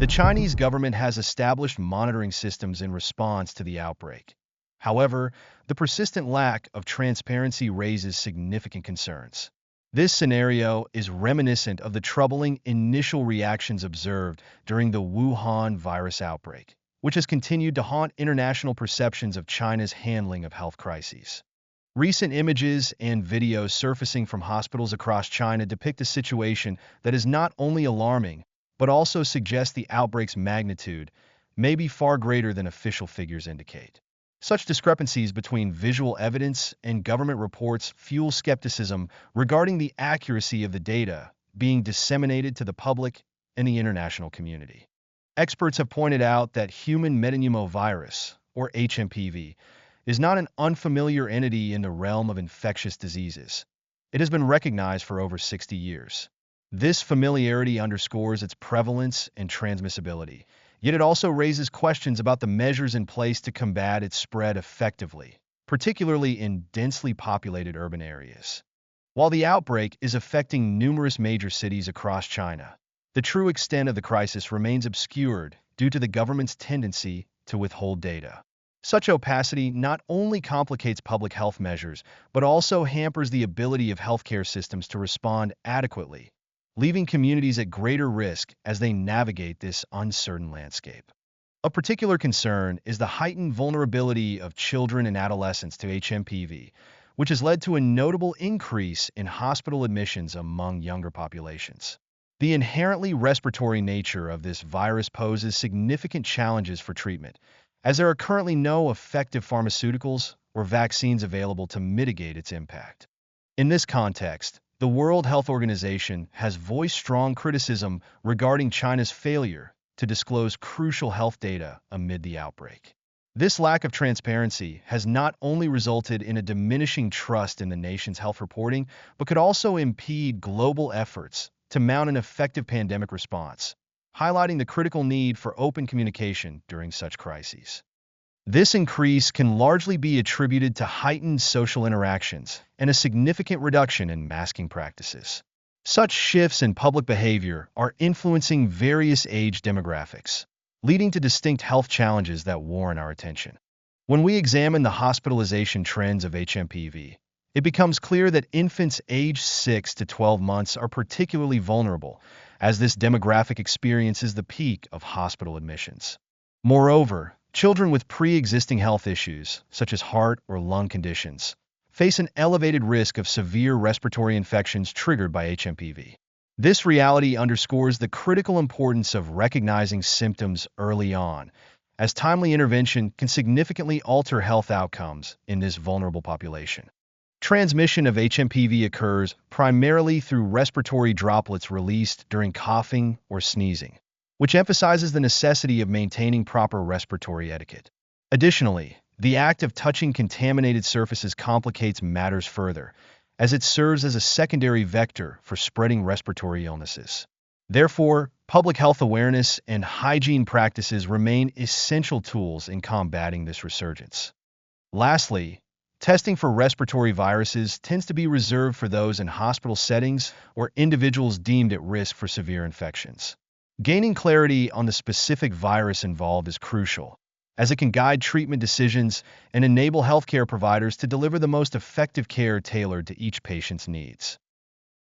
Chinese government has established monitoring systems in response to the outbreak. However, the persistent lack of transparency raises significant concerns. This scenario is reminiscent of the troubling initial reactions observed during the Wuhan virus outbreak, which has continued to haunt international perceptions of China's handling of health crises. Recent images and videos surfacing from hospitals across China depict a situation that is not only alarming, but also suggests the outbreak's magnitude may be far greater than official figures indicate. Such discrepancies between visual evidence and government reports fuel skepticism regarding the accuracy of the data being disseminated to the public and the international community. Experts have pointed out that human meta-nemo virus, or Hmpv, is not an unfamiliar entity in the realm of infectious diseases. It has been recognized for over 60 years. This familiarity underscores its prevalence and transmissibility, yet it also raises questions about the measures in place to combat its spread effectively, particularly in densely populated urban areas. While the outbreak is affecting numerous major cities across China, the true extent of the crisis remains obscured due to the government's tendency to withhold data. Such opacity not only complicates public health measures, but also hampers the ability of healthcare systems to respond adequately, leaving communities at greater risk as they navigate this uncertain landscape. A particular concern is the heightened vulnerability of children and adolescents to Hmpv, which has led to a notable increase in hospital admissions among younger populations. The inherently respiratory nature of this virus poses significant challenges for treatment, as there are currently no effective pharmaceuticals or vaccines available to mitigate its impact. In this context, the World Health Organization has voiced strong criticism regarding China's failure to disclose crucial health data amid the outbreak. This lack of transparency has not only resulted in a diminishing trust in the nation's health reporting, but could also impede global efforts to mount an effective pandemic response, highlighting the critical need for open communication during such crises. This increase can largely be attributed to heightened social interactions and a significant reduction in masking practices. Such shifts in public behavior are influencing various age demographics, leading to distinct health challenges that warrant our attention. When we examine the hospitalization trends of Hmpv, it becomes clear that infants aged 6 to 12 months are particularly vulnerable, as this demographic experiences the peak of hospital admissions. Moreover, children with pre-existing health issues, such as heart or lung conditions, face an elevated risk of severe respiratory infections triggered by Hmpv. This reality underscores the critical importance of recognizing symptoms early on, as timely intervention can significantly alter health outcomes in this vulnerable population. Transmission of Hmpv occurs primarily through respiratory droplets released during coughing or sneezing, which emphasizes the necessity of maintaining proper respiratory etiquette. Additionally, the act of touching contaminated surfaces complicates matters further, as it serves as a secondary vector for spreading respiratory illnesses. Therefore, public health awareness and hygiene practices remain essential tools in combating this resurgence. Lastly, testing for respiratory viruses tends to be reserved for those in hospital settings or individuals deemed at risk for severe infections. Gaining clarity on the specific virus involved is crucial, as it can guide treatment decisions and enable healthcare providers to deliver the most effective care tailored to each patient's needs.